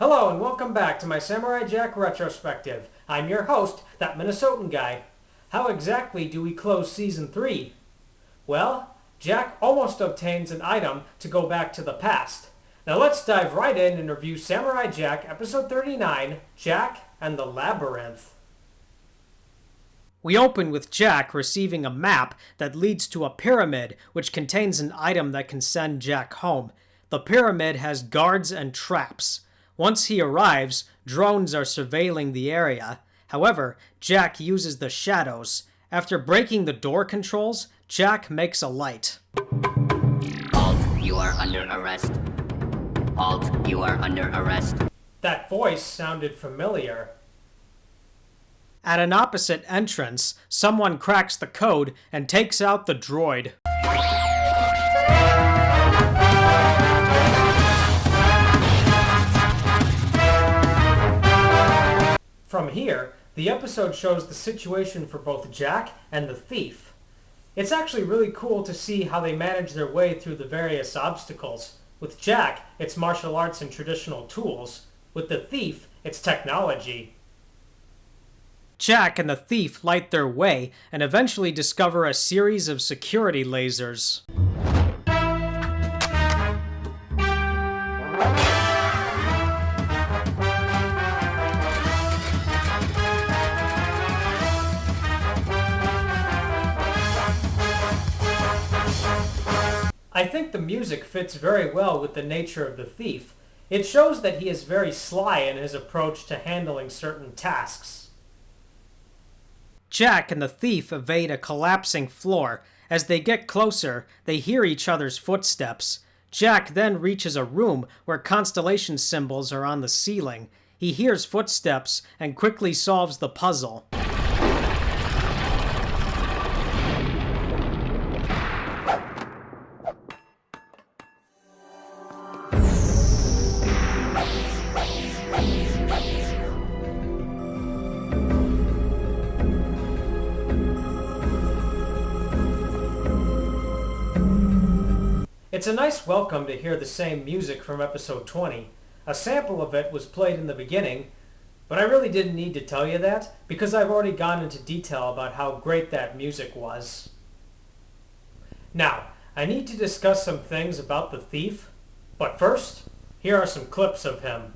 Hello and welcome back to my Samurai Jack Retrospective. I'm your host, That Minnesotan Guy. How exactly do we close Season 3? Well, Jack almost obtains an item to go back to the past. Now let's dive right in and review Samurai Jack Episode 39, Jack and the Labyrinth. We open with Jack receiving a map that leads to a pyramid which contains an item that can send Jack home. The pyramid has guards and traps. Once he arrives, drones are surveilling the area. However, Jack uses the shadows. After breaking the door controls, Jack makes a light. Alt, you are under arrest. Alt, you are under arrest. That voice sounded familiar. At an opposite entrance, someone cracks the code and takes out the droid. From here, the episode shows the situation for both Jack and the thief. It's actually really cool to see how they manage their way through the various obstacles. With Jack, it's martial arts and traditional tools. With the thief, it's technology. Jack and the thief light their way and eventually discover a series of security lasers. I think the music fits very well with the nature of the thief. It shows that he is very sly in his approach to handling certain tasks. Jack and the thief evade a collapsing floor. As they get closer, they hear each other's footsteps. Jack then reaches a room where constellation symbols are on the ceiling. He hears footsteps and quickly solves the puzzle. It's a nice welcome to hear the same music from episode 20. A sample of it was played in the beginning, but I really didn't need to tell you that because I've already gone into detail about how great that music was. Now, I need to discuss some things about the thief, but first, here are some clips of him.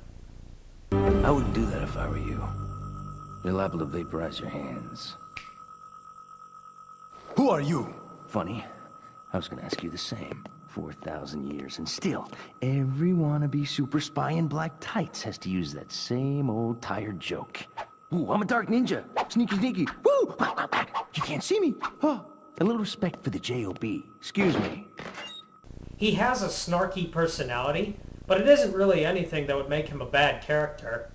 I wouldn't do that if I were you. You're liable to vaporize your hands. Who are you? Funny. I was gonna ask you the same. 4,000 years, and still, every wannabe super spy in black tights has to use that same old tired joke. Ooh, I'm a dark ninja. Sneaky, sneaky. Woo! You can't see me. Oh, a little respect for the J.O.B. Excuse me. He has a snarky personality, but it isn't really anything that would make him a bad character.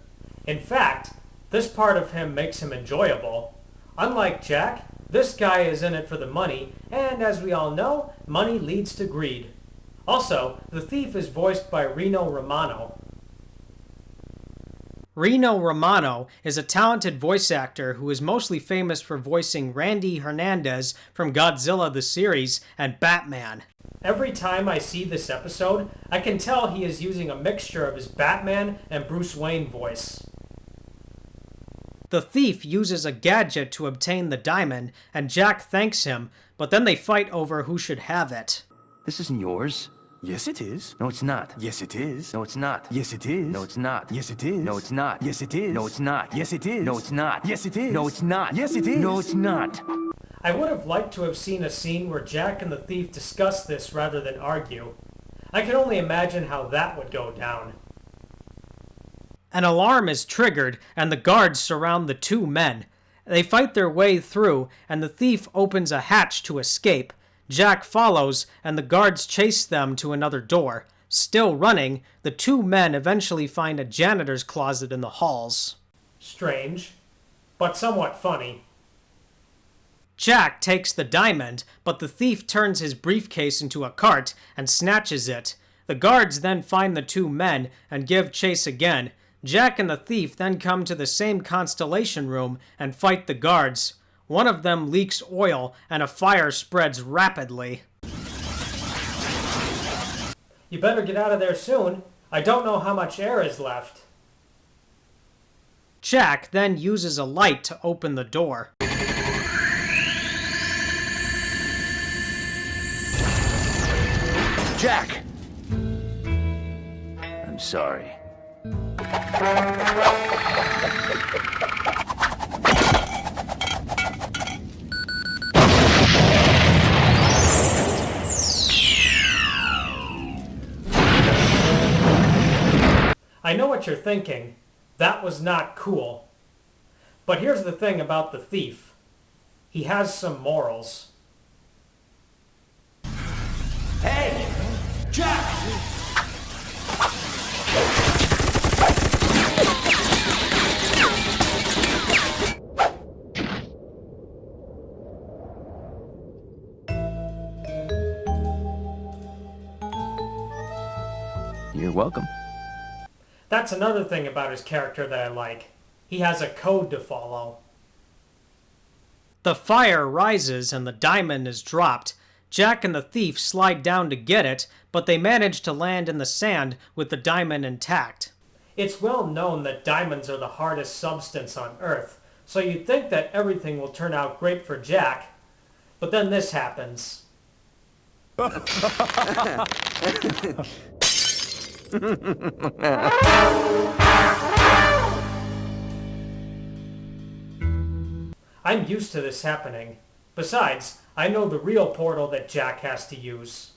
In fact, this part of him makes him enjoyable. Unlike Jack, this guy is in it for the money, and as we all know, money leads to greed. Also, the thief is voiced by Reno Romano. Reno Romano is a talented voice actor who is mostly famous for voicing Randy Hernandez from Godzilla the series and Batman. Every time I see this episode, I can tell he is using a mixture of his Batman and Bruce Wayne voice. The thief uses a gadget to obtain the diamond, and Jack thanks him, but then they fight over who should have it. This isn't yours. Yes, it is. No, it's not. Yes, it is. No, it's not. Yes, it is. No, it's not. Yes, it is. No, it's not. Yes, it is. No, it's not. Yes, it is. No, it's not. Yes, it is. No, it's not. Yes, it is. No, it's not. I would have liked to have seen a scene where Jack and the thief discuss this rather than argue. I can only imagine how that would go down. An alarm is triggered, and the guards surround the two men. They fight their way through, and the thief opens a hatch to escape. Jack follows, and the guards chase them to another door. Still running, the two men eventually find a janitor's closet in the halls. Strange, but somewhat funny. Jack takes the diamond, but the thief turns his briefcase into a cart and snatches it. The guards then find the two men and give chase again. Jack and the thief then come to the same constellation room and fight the guards. One of them leaks oil and a fire spreads rapidly. You better get out of there soon. I don't know how much air is left. Jack then uses a light to open the door. Jack! I'm sorry. I know what you're thinking. That was not cool. But here's the thing about the thief. He has some morals. Hey! Jack! You're welcome. That's another thing about his character that I like. He has a code to follow. The fire rises and the diamond is dropped. Jack and the thief slide down to get it, but they manage to land in the sand with the diamond intact. It's well known that diamonds are the hardest substance on Earth, so you'd think that everything will turn out great for Jack. But then this happens. I'm used to this happening. Besides, I know the real portal that Jack has to use.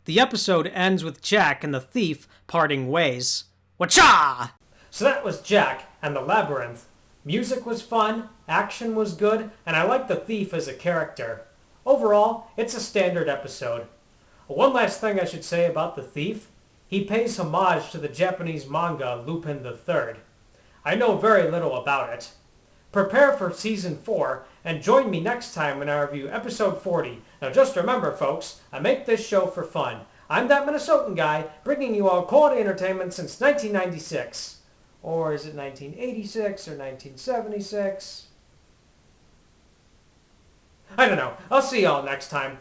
The episode ends with Jack and the thief parting ways. Wacha! So that was Jack and the Labyrinth. Music was fun, action was good, and I like the thief as a character. Overall, it's a standard episode. One last thing I should say about the thief. He pays homage to the Japanese manga Lupin III. I know very little about it. Prepare for Season 4 and join me next time when I review Episode 40. Now just remember, folks, I make this show for fun. I'm That Minnesotan Guy, bringing you all quality entertainment since 1996. Or is it 1986 or 1976? I don't know. I'll see y'all next time.